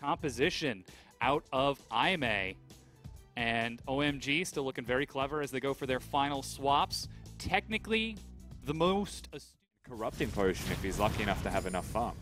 composition out of Imay. And OMG still looking very clever as they go for their final swaps. Technically, the most corrupting potion if he's lucky enough to have enough farm.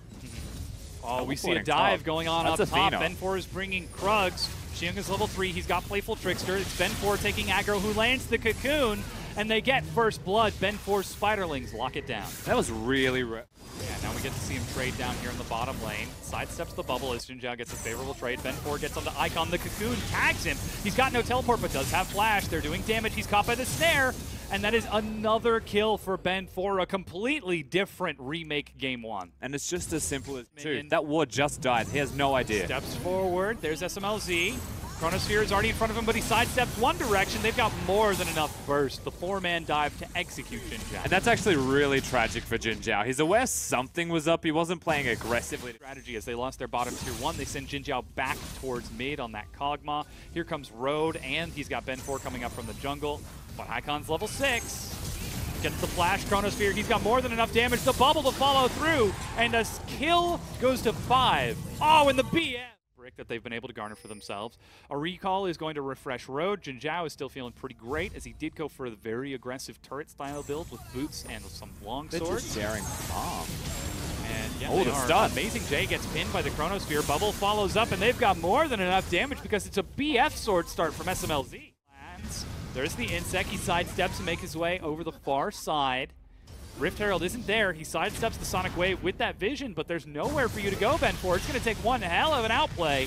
Oh, we see a dive going on up top. Athena. Ben4 is bringing Krugs. Xiong is level 3. He's got Playful Trickster. It's Ben4 taking aggro, who lands the cocoon, and they get first blood. Ben4's Spiderlings lock it down. That was really yeah, now we get to see him trade down here in the bottom lane. Sidesteps the bubble as Jinjiao gets a favorable trade. Ben4 gets onto Icon. The cocoon tags him. He's got no teleport, but does have flash. They're doing damage. He's caught by the snare. And that is another kill for Ben4, a completely different remake game 1. And it's just as simple as that ward just died. He has no idea. Steps forward. There's SMLZ. Chronosphere is already in front of him, but he sidesteps one direction. They've got more than enough burst. The 4-man dive to execute Jinjiao. And that's actually really tragic for Jinjiao. He's aware something was up. He wasn't playing aggressively. Strategy as they lost their bottom tier 1. They send Jinjiao back towards mid on that Kog'Maw. Here comes Road, and he's got Ben4 coming up from the jungle. But Icon's level 6. Gets the flash, Chronosphere. He's got more than enough damage. The bubble to follow through. And a kill goes to 5. Oh, and the BM brick that they've been able to garner for themselves. A recall is going to refresh Road. Jinjiao is still feeling pretty great as he did go for a very aggressive turret style build with boots and some long swords. They're just sharing bomb. And yeah, oh, the stun. Amazing J gets pinned by the Chronosphere. Bubble follows up, and they've got more than enough damage because it's a BF sword start from SMLZ. There's the Insect. He sidesteps to make his way over the far side. Rift Herald isn't there. He sidesteps the Sonic Wave with that vision, but there's nowhere for you to go, Ben4. It's going to take one hell of an outplay.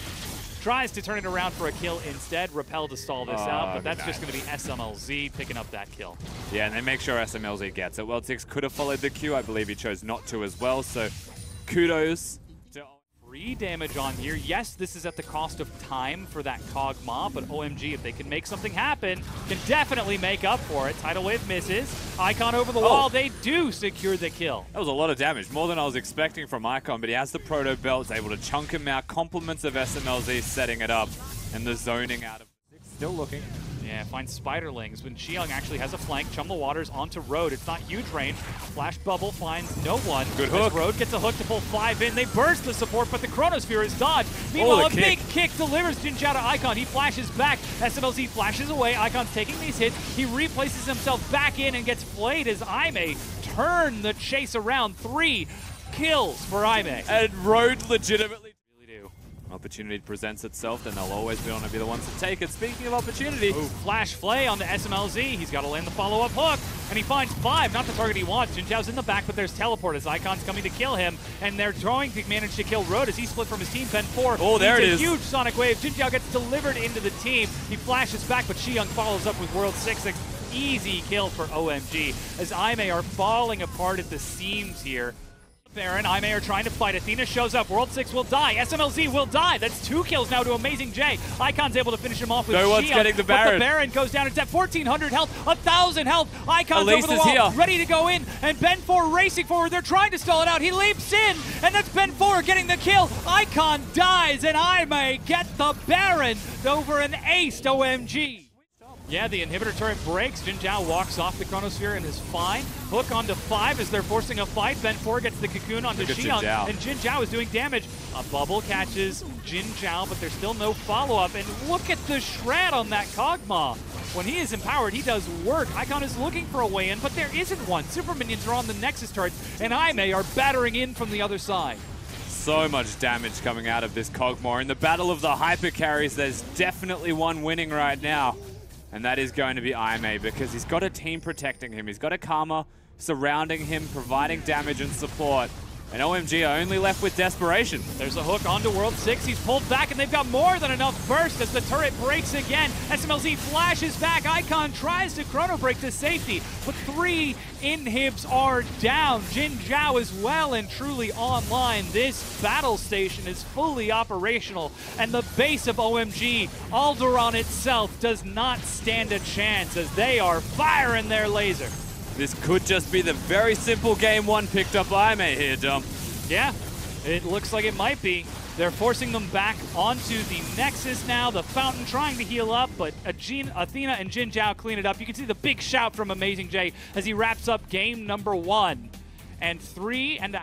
Tries to turn it around for a kill instead. Repel to stall this out, but that's just going to be SMLZ picking up that kill. Yeah, and they make sure SMLZ gets it. World 6 could have followed the queue. I believe he chose not to as well, so kudos. 3 damage on here. Yes, this is at the cost of time for that Kog'Maw, but OMG, if they can make something happen, can definitely make up for it. Tidal Wave misses. Icon over the wall. They do secure the kill. That was a lot of damage, more than I was expecting from Icon, but he has the Proto Belt, able to chunk him out. Compliments of SMLZ setting it up, and the zoning out of 6. Still looking. Yeah, finds Spiderlings when Xiong actually has a flank. Chum the Waters onto Road. It's not huge range. Flash Bubble finds no one. Good hook. Road gets a hook to pull 5 in. They burst the support, but the Chronosphere is dodged. Meanwhile, a big kick delivers Jinjiao to Icon. He flashes back. SMLZ flashes away. Icon's taking these hits. He replaces himself back in and gets flayed as Imay turn the chase around. 3 kills for Imay. And Road legitimately opportunity presents itself, then they'll always want to be the ones to take it. Speaking of opportunity, flash flay on the SMLZ. He's got to land the follow-up hook, and he finds 5, not the target he wants. Jinjiao's in the back, but there's teleport as Icon's coming to kill him, and they're trying to manage to kill Road as he split from his team. Ben4. Oh, there it is. Huge Sonic Wave. Jinjiao gets delivered into the team. He flashes back, but Xiong follows up with World 6. Easy kill for OMG as Imay are falling apart at the seams here. Baron, Imay are trying to fight. Athena shows up. World 6 will die. SMLZ will die. That's 2 kills now to Amazing J. Icon's able to finish him off with No one's getting the Baron. But the Baron goes down. It's at 1,400 health, 1,000 health. Icon's Elise over the is wall, here. ready to go in. And Ben4 racing forward. They're trying to stall it out. He leaps in, and that's Ben4 getting the kill. Icon dies, and Imay get the Baron over an aced OMG. Yeah, the inhibitor turret breaks. Jinjiao walks off the Chronosphere and is fine. Hook onto 5 as they're forcing a fight. Ben4 gets the cocoon onto Xiong, and Jinjiao is doing damage. A bubble catches Jinjiao, but there's still no follow-up. And look at the shred on that Kog'Maw. When he is empowered, he does work. Icon is looking for a way in, but there isn't one. Super minions are on the Nexus turrets, and Imay are battering in from the other side. So much damage coming out of this Kog'Maw. In the battle of the hyper carries, there's definitely one winning right now. And that is going to be Imay because he's got a team protecting him. He's got a Karma surrounding him, providing damage and support. And OMG are only left with desperation. There's a hook onto World 6. He's pulled back, and they've got more than enough burst as the turret breaks again. SMLZ flashes back. Icon tries to chrono break to safety, but 3 inhibs are down. Jinjiao is well and truly online. This battle station is fully operational, and the base of OMG, Alderaan itself, does not stand a chance as they are firing their laser. This could just be the very simple game 1 picked up by Imay here, Dom. Yeah, it looks like it might be. They're forcing them back onto the Nexus now. The Fountain trying to heal up, but Athena and Jinjiao clean it up. You can see the big shout from Amazing J as he wraps up game number 1. And 3.5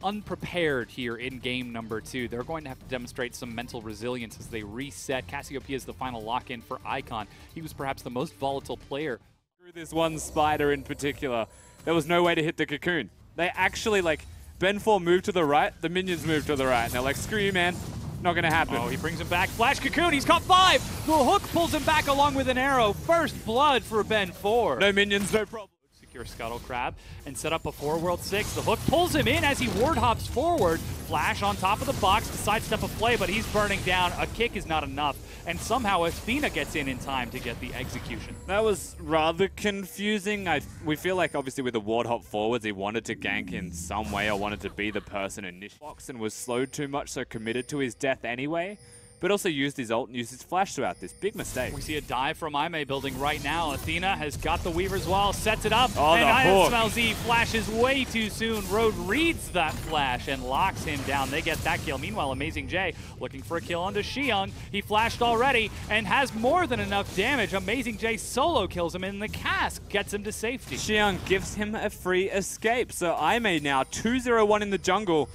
unprepared here in game number 2. They're going to have to demonstrate some mental resilience as they reset. Cassiopeia is the final lock-in for Icon. He was perhaps the most volatile player. Through this one spider in particular, there was no way to hit the cocoon. They actually, like, Ben 4 moved to the right, the minions moved to the right, and they're like, screw you, man. Not going to happen. Oh, he brings him back. Flash cocoon, he's caught 5! The hook pulls him back along with an arrow. First blood for Ben 4. No minions, no problem. Secure Scuttle Crab and set up before World 6. The hook pulls him in as he ward hops forward. Flash on top of the box to sidestep a play, but he's burning down. A kick is not enough. And somehow Athena gets in time to get the execution. That was rather confusing. We feel like obviously with the ward hop forwards, he wanted to gank in some way or wanted to be the person in box and was slowed too much, so committed to his death anyway. But also used his ult and used his flash throughout this. Big mistake. We see a dive from Imay building right now. Athena has got the Weaver's Wall, sets it up, oh, and the ISMLZ flashes way too soon. Road reads that flash and locks him down. They get that kill. Meanwhile, Amazing J looking for a kill onto Xiang. He flashed already and has more than enough damage. Amazing J solo kills him, and the cask gets him to safety. Xiang gives him a free escape. So Imay now 2-0-1 in the jungle.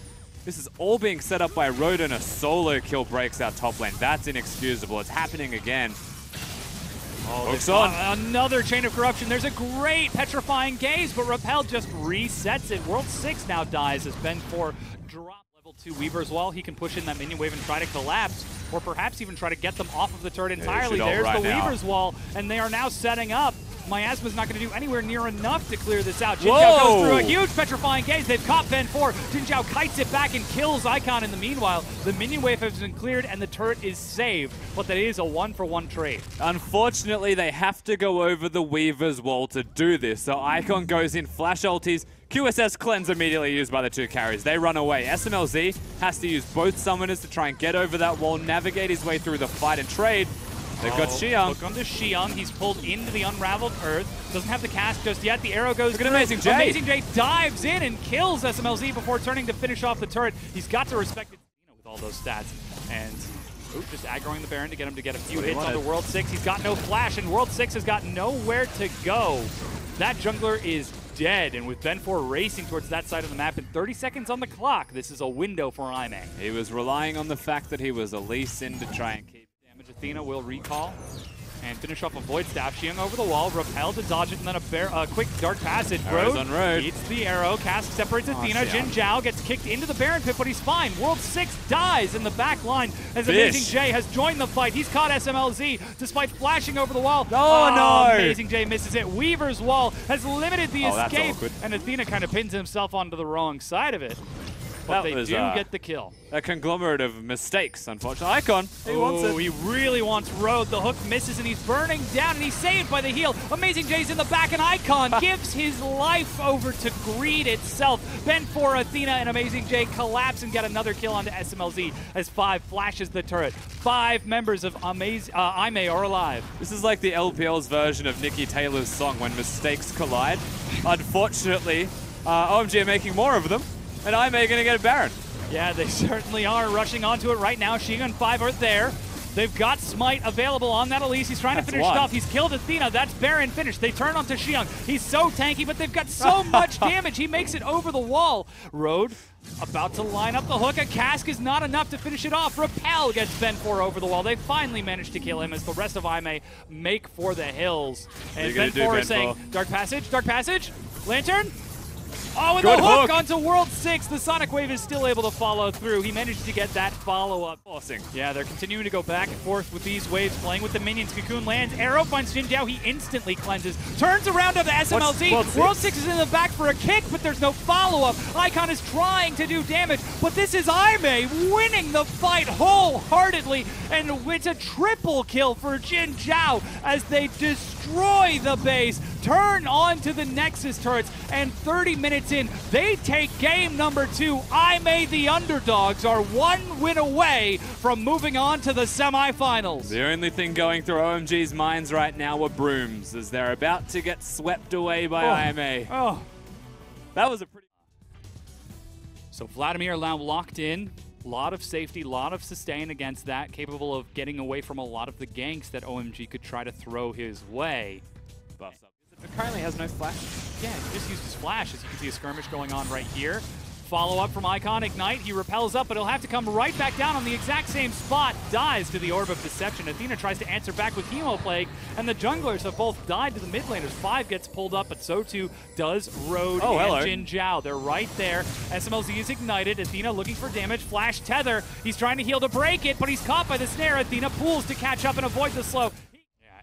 This is all being set up by Road, and a solo kill breaks out top lane. That's inexcusable. It's happening again. Oh, hooks on. Another chain of corruption. There's a great petrifying gaze, but Repel just resets it. World 6 now dies as Ben 4 drops level 2 Weaver's Wall. He can push in that minion wave and try to collapse, or perhaps even try to get them off of the turret entirely. There's the Weaver's Wall, and they are now setting up. Miasma's not going to do anywhere near enough to clear this out. Jin Zhao goes through a huge petrifying gaze. They've caught Ben 4. Jin Zhao kites it back and kills Icon in the meanwhile. The minion wave has been cleared and the turret is saved, but that is a 1-for-1 trade. Unfortunately, they have to go over the Weaver's Wall to do this. So Icon goes in, flash ulties, QSS cleanse immediately used by the 2 carries. They run away. SMLZ has to use both summoners to try and get over that wall, navigate his way through the fight and trade. They've got Xiang. Hook onto Xiang. He's pulled into the unraveled earth. Doesn't have the cast just yet. The arrow goes through. Look at Amazing J. Amazing J dives in and kills SMLZ before turning to finish off the turret. He's got to respect it with all those stats. And just aggroing the Baron to get him to get a few hits onto World 6. He's got no flash, and World 6 has got nowhere to go. That jungler is dead, and with Ben 4 racing towards that side of the map and 30 seconds on the clock, this is a window for Imay. He was relying on the fact that he was Elise in to try and keep damage. Athena will recall and finish off a Void Staff. Xiang over the wall, Repel to dodge it, and then a quick Dark Passage. Road on Road. Eats the arrow, Cask separates Athena. Jin Zhao gets kicked into the Baron pit, but he's fine. World 6 dies in the back line as Amazing J has joined the fight. He's caught SMLZ despite flashing over the wall. Oh, no! Amazing J misses it. Weaver's Wall has limited the escape, and Athena kind of pins himself onto the wrong side of it. But they do get the kill. A conglomerate of mistakes, unfortunately. Icon, he wants it. He really wants Road. The hook misses, and he's burning down, and he's saved by the heal. Amazing J's in the back, and Icon gives his life over to greed itself. Ben 4, Athena, and Amazing J collapse and get another kill onto SMLZ as 5 flashes the turret. 5 members of Imay are alive. This is like the LPL's version of Nikki Taylor's song, When Mistakes Collide. Unfortunately, OMG are making more of them. And Imay going to get a Baron. Yeah, they certainly are rushing onto it right now. Xiang and 5 are there. They've got Smite available on that Elise. He's trying to finish it off. He's killed Athena. That's Baron finished. They turn onto Xiang. He's so tanky, but they've got so much damage. He makes it over the wall. Road about to line up the hook. A cask is not enough to finish it off. Repel gets Ben 4 over the wall. They finally managed to kill him as the rest of Imay make for the hills. And Ben 4 is saying, Dark Passage, Lantern. Oh, and the hook onto World 6. The Sonic Wave is still able to follow through. He managed to get that follow-up. Yeah, they're continuing to go back and forth with these waves, playing with the minions. Cocoon lands. Arrow finds Jin Zhao. He instantly cleanses. Turns around to the SMLZ. World 6 is in the back for a kick, but there's no follow-up. Icon is trying to do damage, but this is Imay winning the fight wholeheartedly, and it's a triple kill for Jin Zhao as they destroy the base, turn onto the Nexus turrets, and 30 minutes in, they take game number 2. Imay, the underdogs, are 1 win away from moving on to the semifinals. The only thing going through OMG's minds right now are brooms, as they're about to get swept away by Imay. Oh, that was a pretty... So Vladimir now locked in. A lot of safety, a lot of sustain against that, capable of getting away from a lot of the ganks that OMG could try to throw his way. But currently has no flash. Yeah, he just used his flash. As you can see, a skirmish going on right here. follow-up from Icon, Ignite. He repels up, but he'll have to come right back down on the exact same spot. Dies to the Orb of Deception. Athena tries to answer back with Hemo Plague, and the junglers have both died to the mid laners. 5 gets pulled up, but so too does Road and Jin Zhao. They're right there. SMLZ is ignited. Athena looking for damage. Flash tether. He's trying to heal to break it, but he's caught by the snare. Athena pulls to catch up and avoid the slow.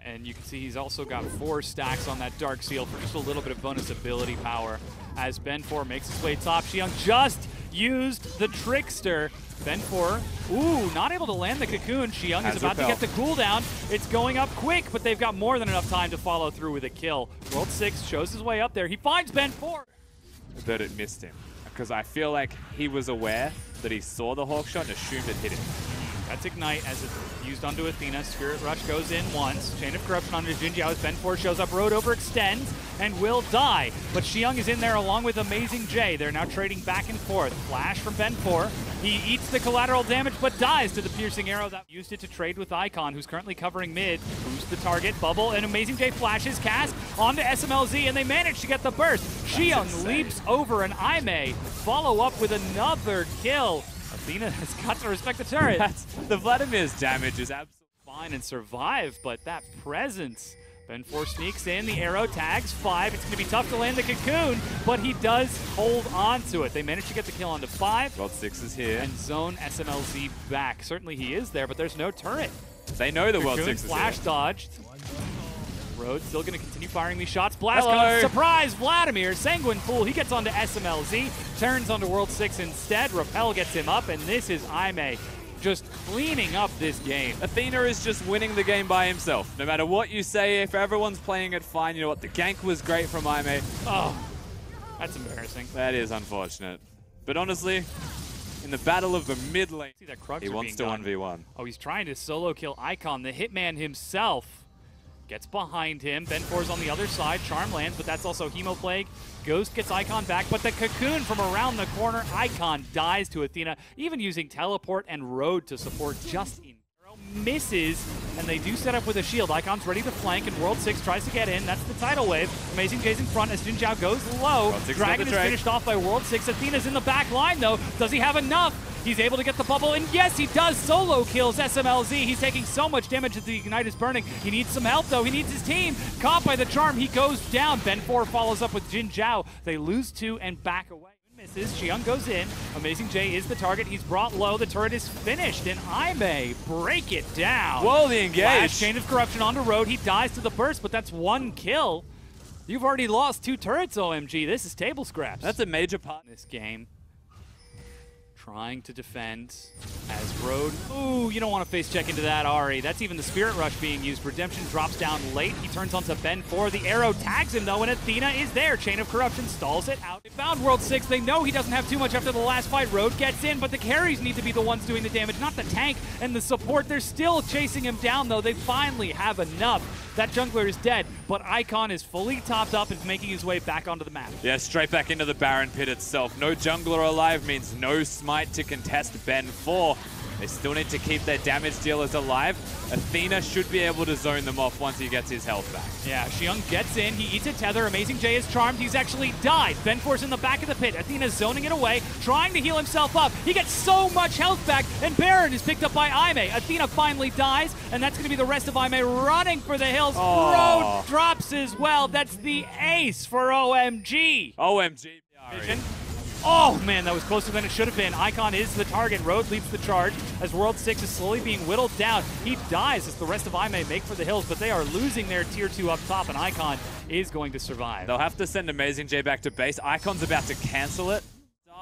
And you can see he's also got 4 stacks on that Dark Seal for just a little bit of bonus ability power. As Ben4 makes his way top, Xiang just used the Trickster. Ben4, not able to land the cocoon. Xiang is about to get the cooldown. It's going up quick, but they've got more than enough time to follow through with a kill. World 6 shows his way up there. He finds Ben4. That it missed him, because I feel like he was aware that he saw the Hawk shot and assumed it hit him. That's Ignite as it's used onto Athena. Spirit Rush goes in once. Chain of Corruption onto Jin Zhao as Ben4 shows up. Road overextends and will die. But Xiang is in there along with Amazing J. They're now trading back and forth. Flash from Ben4. He eats the collateral damage but dies to the piercing arrow that used it to trade with Icon, who's currently covering mid. Boost the target. Bubble and Amazing J flashes cast onto SMLZ and they manage to get the burst. Xiang leaps over and Imay follow up with another kill. Athena has got to respect the turret. The Vladimir's damage is absolutely fine and survive, but that presence. Ben4 sneaks in, the arrow tags 5. It's going to be tough to land the cocoon, but he does hold on to it. They managed to get the kill onto 5. World 6 is here. And zone SMLZ back. Certainly he is there, but there's no turret. They know the World 6 is flash here. Dodged. Road still going to continue firing these shots. Blast comes. Surprise, Vladimir. Sanguine Pool. He gets onto SMLZ. Turns onto World 6 instead. Repel gets him up, and this is Imay just cleaning up this game. Athena is just winning the game by himself. No matter what you say, if everyone's playing it fine, you know what? The gank was great from Imay. Oh, that's embarrassing. That is unfortunate. But honestly, in the battle of the mid lane, he wants to 1v1. Oh, he's trying to solo kill Icon, the Hitman himself. Gets behind him. Ben4's on the other side. Charm lands, but that's also Hemo Plague. Ghost gets Icon back, but the cocoon from around the corner. Icon dies to Athena, even using Teleport and Road to support just in. Misses, and they do set up with a shield. Icon's ready to flank, and World 6 tries to get in. That's the tidal wave. Amazing J's in front as Jin Zhao goes low. Dragon is finished off by World 6. Athena's in the back line, though. Does he have enough? He's able to get the bubble, and yes, he does. Solo kills SMLZ. He's taking so much damage that the Ignite is burning. He needs some help, though. He needs his team. Caught by the charm, he goes down. Ben4 follows up with Jin Zhao. They lose 2 and back away. Misses. Xiang goes in. Amazing J is the target. He's brought low. The turret is finished, and Imay break it down. Whoa, the engage. Flash, Chain of Corruption onto Road. He dies to the burst, but that's 1 kill. You've already lost 2 turrets, OMG. This is table scraps. That's a major part in this game. Trying to defend as Road. Ooh, you don't want to face check into that, Ari. That's even the Spirit Rush being used. Redemption drops down late. He turns onto Ben4. The arrow tags him, though, and Athena is there. Chain of Corruption stalls it out. They found World 6. They know he doesn't have too much after the last fight. Road gets in, but the carries need to be the ones doing the damage, not the tank and the support. They're still chasing him down, though. They finally have enough. That jungler is dead, but Icon is fully topped up and making his way back onto the map. Yeah, straight back into the Baron pit itself. No jungler alive means no smite to contest Ben4. They still need to keep their damage dealers alive. Athena should be able to zone them off once he gets his health back. Yeah, Xiang gets in. He eats a tether. Amazing J is charmed. He's actually died. Ben4's in the back of the pit. Athena's zoning it away, trying to heal himself up. He gets so much health back, and Baron is picked up by Imay. Athena finally dies, and that's going to be the rest of Imay running for the hills. Road drops as well. That's the ace for OMG. OMG. Vision. Oh man, that was closer than it should have been. Icon is the target. Road leads the charge as World 6 is slowly being whittled down. He dies as the rest of Imay make for the hills, but they are losing their tier 2 up top, and Icon is going to survive. They'll have to send Amazing J back to base. Icon's about to cancel it.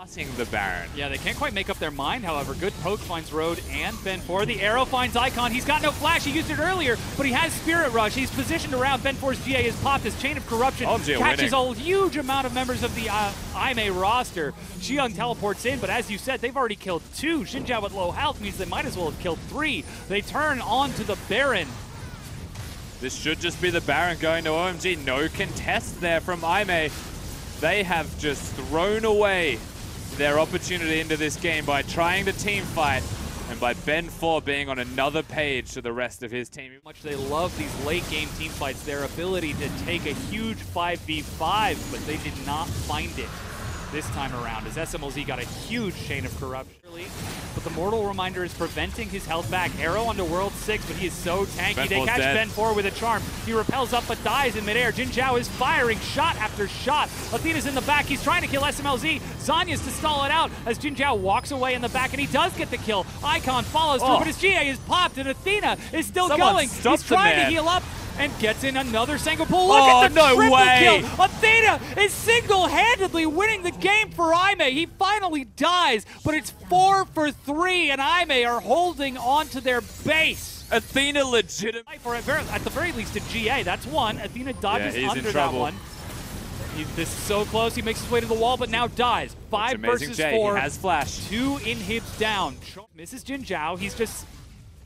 Starting the Baron. Yeah, they can't quite make up their mind, however. Good poke finds Road and Ben4. The arrow finds Icon. He's got no flash. He used it earlier, but he has Spirit Rush. He's positioned around. Ben4's GA is popped. His Chain of Corruption catches a huge amount of members of the Imay roster. Xiang teleports in, but as you said, they've already killed 2. Jin Zhao with low health means they might as well have killed 3. They turn on to the Baron. This should just be the Baron going to OMG. No contest there from Imay. They have just thrown away their opportunity into this game by trying to team fight and by Ben4 being on another page to the rest of his team. How much they love these late game team fights, their ability to take a huge 5v5, but they did not find it. this time around, as SMLZ got a huge chain of corruption. But the Mortal Reminder is preventing his health back. Arrow onto World 6, but he is so tanky. They catch Ben 4 with a charm. He repels up but dies in midair. Jin Zhao is firing shot after shot. Athena's in the back. He's trying to kill SMLZ. Zanya's to stall it out as Jin Zhao walks away in the back, and he does get the kill. Icon follows through, but his GA is popped, and Athena is still going. He's trying to heal up and gets in another single pull. Look at the triple kill. Athena is single-handedly winning the game for Imay. He finally dies, but it's 4 for 3, and Imay are holding on to their base. Athena legit. At the very least, a GA. That's one. Athena dodges under that one. This is so close. He makes his way to the wall, but now dies. 5 versus 4. He has flash. 2 inhibs down. Misses Jin Zhao. He's just...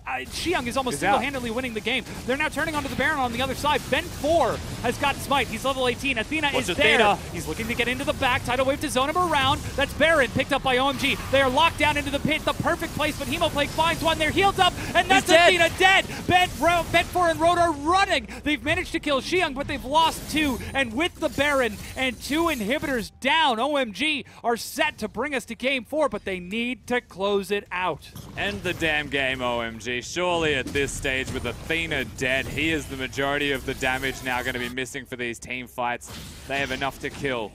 Xiang is almost single-handedly winning the game. They're now turning onto the Baron on the other side. Ben 4 has got Smite. He's level 18. Athena is there. He's looking to get into the back. Tidal Wave to zone him around. That's Baron picked up by OMG. They are locked down into the pit. The perfect place, but Hemoplague finds one. They're healed up, and that's Athena dead. Ben 4 and Road are running. They've managed to kill Xiang, but they've lost 2. And with the Baron and 2 inhibitors down, OMG are set to bring us to game 4, but they need to close it out. End the damn game, OMG. Surely at this stage, with Athena dead, he is the majority of the damage now going to be missing for these team fights. They have enough to kill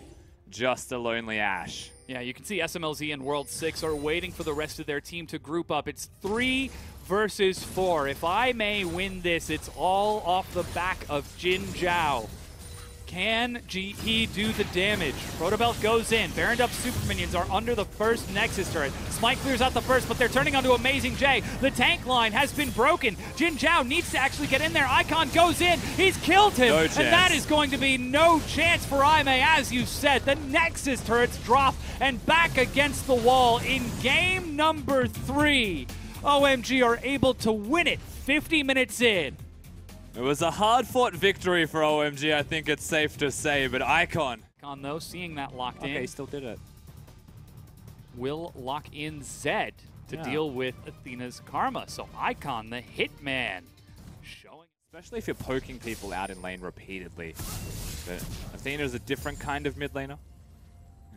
just a lonely Ashe. Yeah, you can see SMLZ and World 6 are waiting for the rest of their team to group up. It's 3 versus 4. If Imay win this, it's all off the back of Jin Zhao. Can he do the damage? Protobelt goes in. Baroned up super minions are under the first Nexus turret. Smite clears out the first, but they're turning onto Amazing J. The tank line has been broken. Jin Zhao needs to actually get in there. Icon goes in. He's killed him. And that is going to be no chance for Imay, as you said. The Nexus turrets drop and back against the wall in game number 3. OMG are able to win it 50 minutes in. It was a hard-fought victory for OMG, I think it's safe to say, but Icon, though, seeing that locked in. Okay, still did it. Will lock in Zed to deal with Athena's karma. So Icon, the hitman, showing. Especially if you're poking people out in lane repeatedly. But Athena is a different kind of mid laner.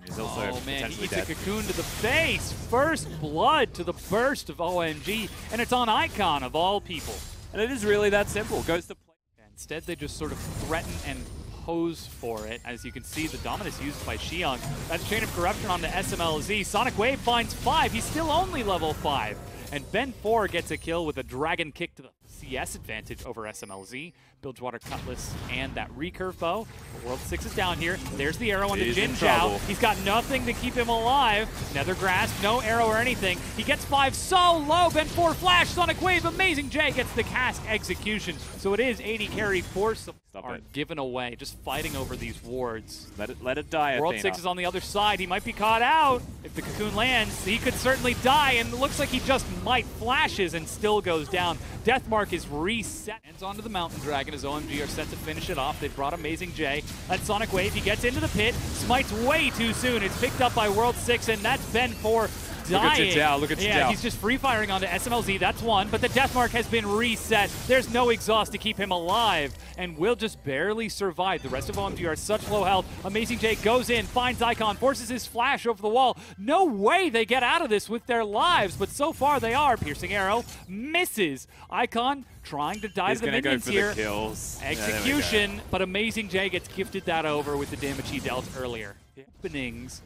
He's also potentially dead. He eats a cocoon to the face. First blood to the burst of OMG, and it's on Icon of all people. And it is really that simple. Goes to play. Instead, they just sort of threaten and pose for it. As you can see, the dominance used by Xiang. That's Chain of Corruption onto SMLZ. Sonic Wave finds 5. He's still only level 5. And Ben 4 gets a kill with a dragon kick to the CS advantage over SMLZ. Bilgewater Cutlass and that recurve bow. But World 6 is down here. There's the arrow into Jin Zhao. He's got nothing to keep him alive. Nether Grasp, no arrow or anything. He gets 5 so low. Ben 4 flash, Sonic Wave. Amazing J gets the cast execution. So it is 80 carry force are given away. Just fighting over these wards. Let it die, World Athena. 6 is on the other side. He might be caught out. If the cocoon lands, he could certainly die. And it looks like he just might flashes and still goes down. Deathmark is reset. Hands onto the Mountain Dragon as OMG are set to finish it off. They brought Amazing J. That Sonic Wave, he gets into the pit. Smites way too soon. It's picked up by World 6, and that's Ben 4 dying. Look at Jin Zhao. He's just free firing onto SMLZ. That's one, but the Deathmark has been reset. There's no exhaust to keep him alive, and will just barely survive. The rest of OMG are at such low health. Amazing J goes in, finds Icon, forces his flash over the wall. No way they get out of this with their lives, but so far they are. Piercing arrow misses. Icon trying to dive the minions here. He's gonna go for the kills. Execution, but Amazing J gets gifted that over with the damage he dealt earlier. Openings,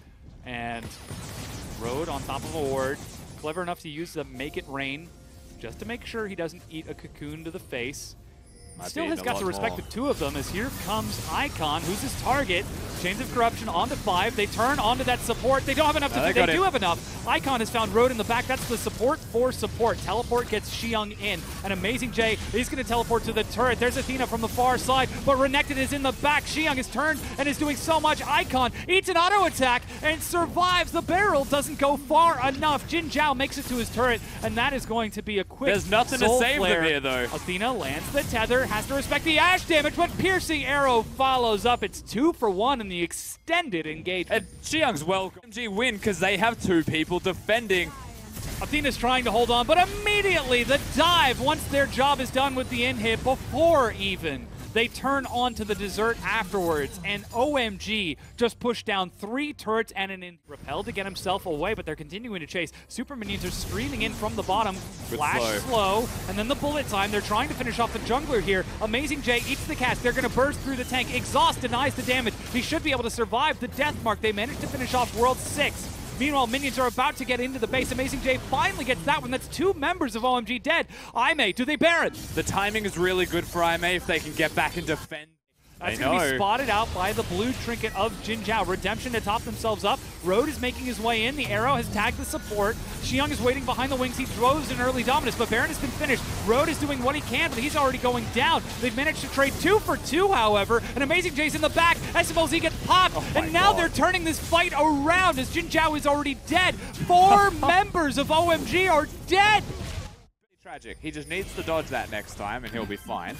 and Road on top of a ward. Clever enough to use the Make It Rain just to make sure he doesn't eat a cocoon to the face. Still has got to respect the 2 of them, as here comes Icon, who's his target. Chains of Corruption onto 5. They turn onto that support. They don't have enough to they do have enough. Icon has found Road in the back. That's the support for support. Teleport gets Xiang in. And Amazing J is going to teleport to the turret. There's Athena from the far side, but Renekton is in the back. Xiang is turned and is doing so much. Icon eats an auto attack and survives. The barrel doesn't go far enough. Jin Zhao makes it to his turret, and that is going to be a quick There's nothing to save them here, though. Athena lands the tether, has to respect the Ashe damage, but Piercing Arrow follows up. It's 2 for 1 in the extended engagement. And Xiang's welcome. OMG win because they have 2 people defending. Athena's trying to hold on, but immediately the dive, once their job is done with the inhib, before even They turn on to the dessert afterwards, and OMG just pushed down 3 turrets and an repel to get himself away, but they're continuing to chase. Super minions are streaming in from the bottom. Flash slow, and then the bullet time. They're trying to finish off the jungler here. Amazing J eats the cast. They're going to burst through the tank. Exhaust denies the damage. He should be able to survive the death mark. They managed to finish off World 6. Meanwhile, minions are about to get into the base. Amazing J finally gets that one. That's 2 members of OMG dead. Imay, do they Baron? The timing is really good for Imay if they can get back and defend. That's going to be spotted out by the blue trinket of Jin Zhao. Redemption to top themselves up. Road is making his way in. The arrow has tagged the support. Xiang is waiting behind the wings. He throws an early dominus, but Baron has been finished. Road is doing what he can, but he's already going down. They've managed to trade 2 for 2, however, and Amazing J's in the back. SMLZ gets popped, and now they're turning this fight around as Jin Zhao is already dead. 4 members of OMG are dead. Tragic. He just needs to dodge that next time, and he'll be fine.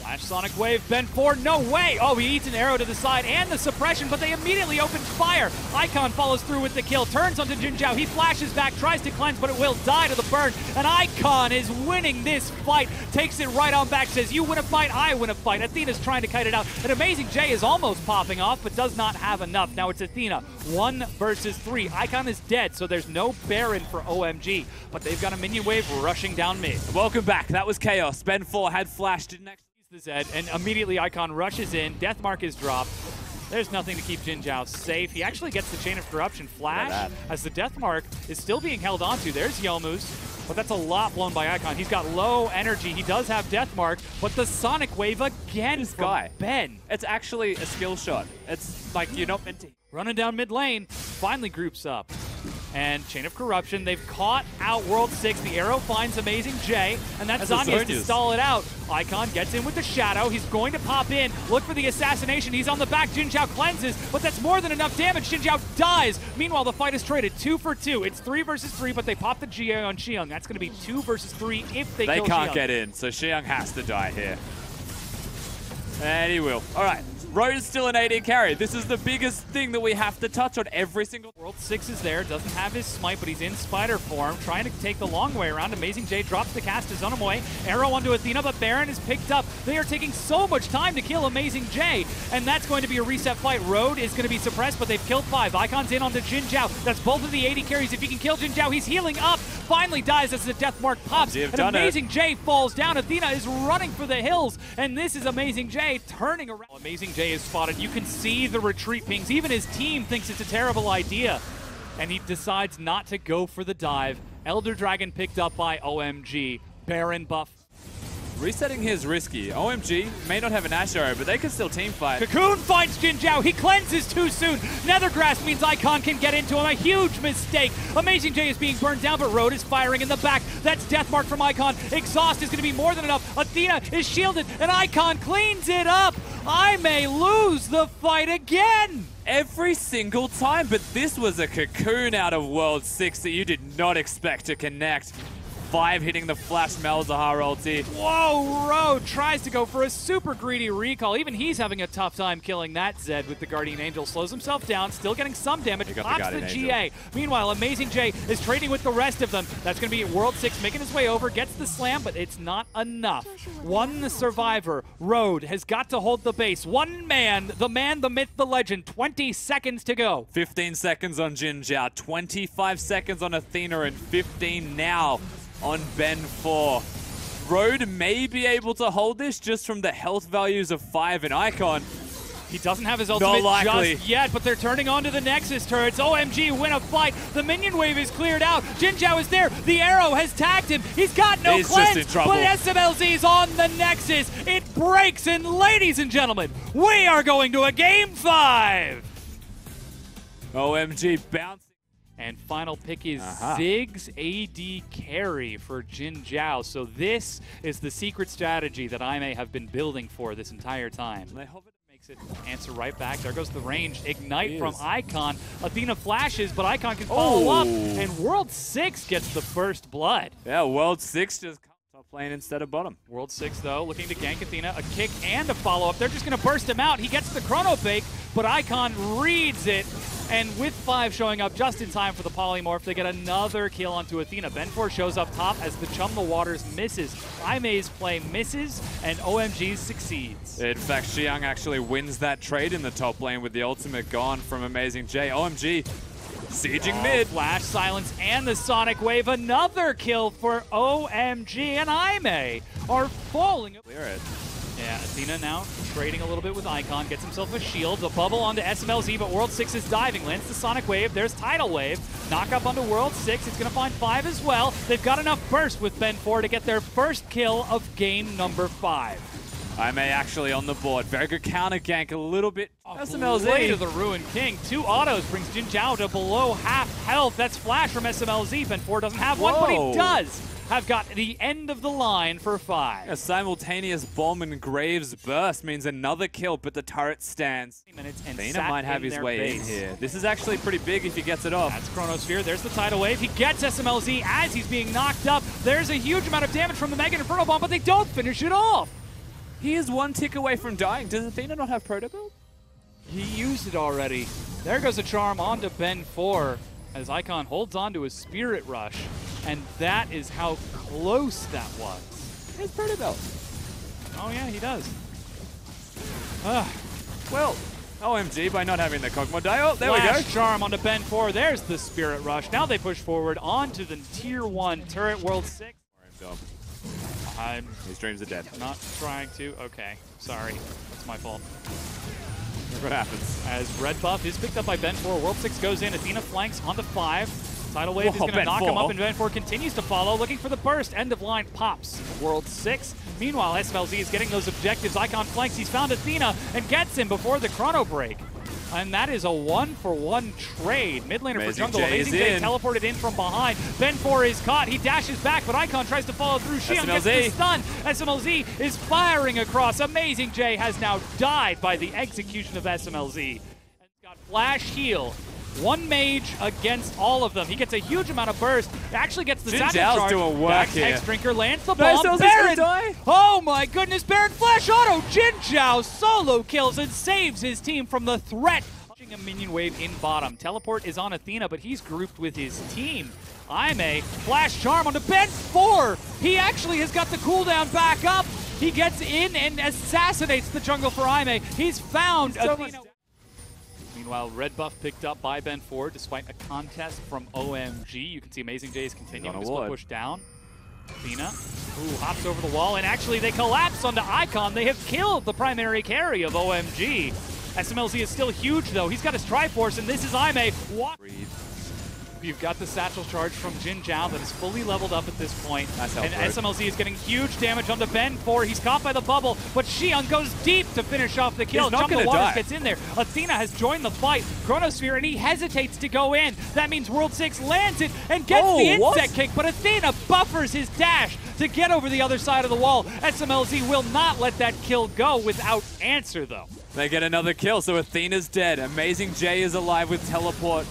Flash Sonic Wave, Ben 4, no way! Oh, he eats an arrow to the side and the suppression, but they immediately open fire. Icon follows through with the kill, turns onto Jin Zhao. He flashes back, tries to cleanse, but it will die to the burn. And Icon is winning this fight, takes it right on back, says, you win a fight, I win a fight. Athena's trying to kite it out. And Amazing J is almost popping off, but does not have enough. Now it's Athena, 1 versus 3. Icon is dead, so there's no Baron for OMG, but they've got a minion wave rushing down mid. Welcome back. That was Chaos. Ben 4 had flash, didn't actually the Zed, and immediately Icon rushes in. Deathmark is dropped. There's nothing to keep Jin Zhao safe. He actually gets the Chain of Corruption flash as the Deathmark is still being held onto. There's Yelmus, but that's a lot blown by Icon. He's got low energy. He does have Deathmark, but the Sonic Wave again from Ben. It's actually a skill shot. It's like you're not meant to. Running down mid lane, finally groups up. And Chain of Corruption, they've caught out World 6. The arrow finds Amazing J, and that's Zhonya's to stall it out. Icon gets in with the Shadow. He's going to pop in, look for the assassination. He's on the back. Jin Zhao cleanses, but that's more than enough damage. Jin Zhao dies. Meanwhile, the fight is traded 2 for 2. It's 3 versus 3, but they pop the GA on Xiang. That's going to be 2 versus 3 if they kill Xiang. They can't get in, so Xiang has to die here. And he will. All right. Road is still an AD carry. This is the biggest thing that we have to touch on every single... World 6 is there, doesn't have his smite, but he's in spider form, trying to take the long way around. Amazing J drops the cast to Zonomoy. Arrow onto Athena, but Baron is picked up. They are taking so much time to kill Amazing J, and that's going to be a reset fight. Road is going to be suppressed, but they've killed 5. Icon's in onto Jin Zhao. That's both of the AD carries. If he can kill Jin Zhao, he's healing up. Finally dies as the death mark pops, and Amazing J falls down. Athena is running for the hills, and this is Amazing J turning around. Amazing J is spotted. You can see the retreat pings. Even his team thinks it's a terrible idea, and he decides not to go for the dive. Elder Dragon picked up by OMG. Baron buff. Resetting here is risky. OMG may not have an Ash arrow, but they can still team fight. Cocoon finds Jin Zhao. He cleanses too soon. Nethergrass means Icon can get into him. A huge mistake. Amazing J is being burned down, but Road is firing in the back. That's Deathmark from Icon. Exhaust is going to be more than enough. Athena is shielded, and Icon cleans it up. I may lose the fight again. Every single time, but this was a cocoon out of World 6 that you did not expect to connect. 5 hitting the flash Malzahar ulti. Whoa, Road tries to go for a super greedy recall. Even he's having a tough time killing that Zed with the Guardian Angel. Slows himself down, still getting some damage. Pops the GA. Meanwhile, Amazing J is trading with the rest of them. That's going to be World 6 making his way over, gets the slam, but it's not enough. One survivor, Road, has got to hold the base. One man, the myth, the legend. 20 seconds to go. 15 seconds on Jin Zhao, 25 seconds on Athena, and 15 now on Ben 4. Road may be able to hold this just from the health values of 5 and Icon. He doesn't have his ultimate just yet, but they're turning onto the Nexus turrets. OMG win a fight. The minion wave is cleared out. Jin Zhao is there. The arrow has tagged him. He's got no cleanse, but SMLZ is on the Nexus. It breaks, and ladies and gentlemen, we are going to a Game 5. OMG bouncing. And final pick is Ziggs AD carry for Jin Zhao. So this is the secret strategy that I may have been building for this entire time. I hope it makes it answer right back. There goes the range. Ignite from Icon. Athena flashes, but Icon can follow up. And World 6 gets the first blood. Yeah, World 6 just top lane instead of bottom. World 6, though, looking to gank Athena. A kick and a follow-up. They're just going to burst him out. He gets the chrono fake, but Icon reads it. And with 5 showing up just in time for the polymorph, they get another kill onto Athena. Ben4 shows up top as the Chum the Waters misses. Imay's play misses, and OMG succeeds. In fact, Xiang actually wins that trade in the top lane with the ultimate gone from Amazing J. OMG sieging mid. Flash, silence, and the Sonic Wave. Another kill for OMG, and Imay are falling. Clear it. Yeah, Athena now trading a little bit with Icon, gets himself a shield, the bubble onto SMLZ, but World 6 is diving, lands the Sonic Wave, there's Tidal Wave, knock up onto World 6, it's gonna find 5 as well. They've got enough burst with Ben4 to get their first kill of game number 5. Imay actually on the board, very good counter gank, a little bit. SMLZ to the Ruined King, 2 autos brings Jin Zhao to below half health, that's Flash from SMLZ, Ben4 doesn't have one, but he does have got the end of the line for 5. A simultaneous bomb and Graves burst means another kill, but the turret stands. Athena might have his way in here. This is actually pretty big if he gets it off. That's Chronosphere. There's the Tidal Wave. He gets SMLZ as he's being knocked up. There's a huge amount of damage from the Mega Inferno Bomb, but they don't finish it off. He is 1 tick away from dying. Does Athena not have Proto Build? He used it already. There goes a charm onto Ben4 as Icon holds on to his Spirit Rush. And that is how close that was. He has Proto Build. Oh yeah, he does. Well, OMG by not having the Kog'Maw die. Oh, there we go. Charm onto Ben4. There's the Spirit Rush. Now they push forward onto the Tier 1 turret, World 6. His dreams are dead. Not trying to. Okay, sorry. That's my fault. Look what happens. As red buff is picked up by Ben4, World 6 goes in. Athena flanks onto 5. Tidal Wave is going to knock him up, and Ben4 continues to follow, looking for the burst. End of line pops. World 6. Meanwhile, SMLZ is getting those objectives. Icon flanks. He's found Athena and gets him before the chrono break. And that is a 1-for-1 trade. Mid laner for jungle. Amazing J teleported in from behind. Ben4 is caught. He dashes back, but Icon tries to follow through. Xiang gets the stun. SMLZ is firing across. Amazing J has now died by the execution of SMLZ. And got flash heal. 1 mage against all of them. He gets a huge amount of burst. Actually gets the satchel charge. Doing work here. X Drinker lands the bomb. Baron! Oh my goodness, Baron flash auto. Jin Zhao solo kills and saves his team from the threat. A minion wave in bottom. Teleport is on Athena, but he's grouped with his team. Imay, flash charm onto Ben4. He actually has got the cooldown back up. He gets in and assassinates the jungle for Imay. He's found Athena. Meanwhile, red buff picked up by Ben4 despite a contest from OMG. You can see Amazing J is continuing to push down. Athena, who hops over the wall, and actually they collapse onto Icon. They have killed the primary carry of OMG. SMLZ is still huge though. He's got his Triforce, and this is Imay. You've got the satchel charge from Jin Zhao that is fully leveled up at this point. And SMLZ is getting huge damage onto Ben4. He's caught by the bubble, but Xiang goes deep to finish off the kill. Chum the Waters gets in there. Athena has joined the fight. Chronosphere, and he hesitates to go in. That means World 6 lands it and gets the insect kick, but Athena buffers his dash to get over the other side of the wall. SMLZ will not let that kill go without answer though. They get another kill, so Athena's dead. Amazing J is alive with teleport,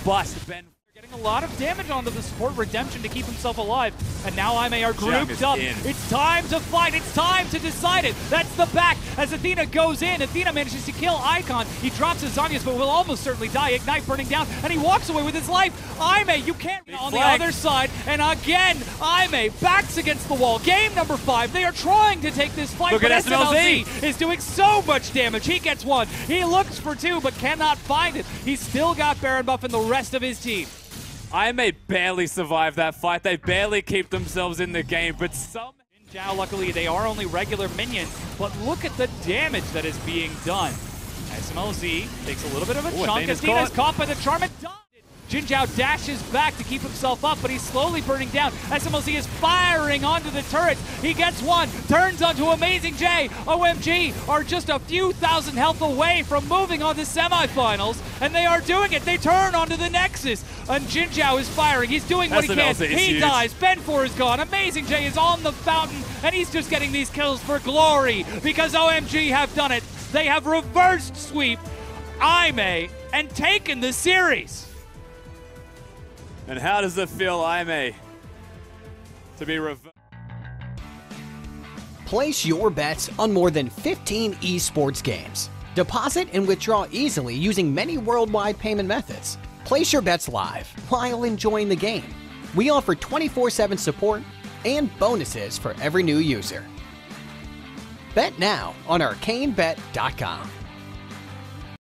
but Ben getting a lot of damage onto the support Redemption to keep himself alive. And now Imay are grouped up. It's time to fight. It's time to decide it. That's the back as Athena goes in. Athena manages to kill Icon. He drops his Zonius, but will almost certainly die. Ignite burning down, and he walks away with his life. Imay, you can't on the other side. And again, Imay backs against the wall. Game number 5. They are trying to take this fight, but SMLZ is doing so much damage. He gets 1. He looks for 2, but cannot find it. He's still got Baron buff and the rest of his team. Imay barely survive that fight. They barely keep themselves in the game, but some... Jin Zhao, luckily, they are only regular minions, but look at the damage that is being done. SMLZ takes a little bit of a chunk. Athena's caught by the charm. Jin Zhao dashes back to keep himself up, but he's slowly burning down. SMLZ is firing onto the turrets. He gets 1, turns onto Amazing J. OMG are just a few thousand health away from moving on to semifinals, and they are doing it. They turn onto the Nexus, and Jin Zhao is firing. He's doing what he can. He dies. Ben4 is gone. Amazing J is on the fountain, and he's just getting these kills for glory because OMG have done it. They have reversed sweep Imay and taken the series. And how does it feel, Imay, to be reversed? Place your bets on more than 15 esports games. Deposit and withdraw easily using many worldwide payment methods. Place your bets live while enjoying the game. We offer 24/7 support and bonuses for every new user. Bet now on ArcaneBet.com.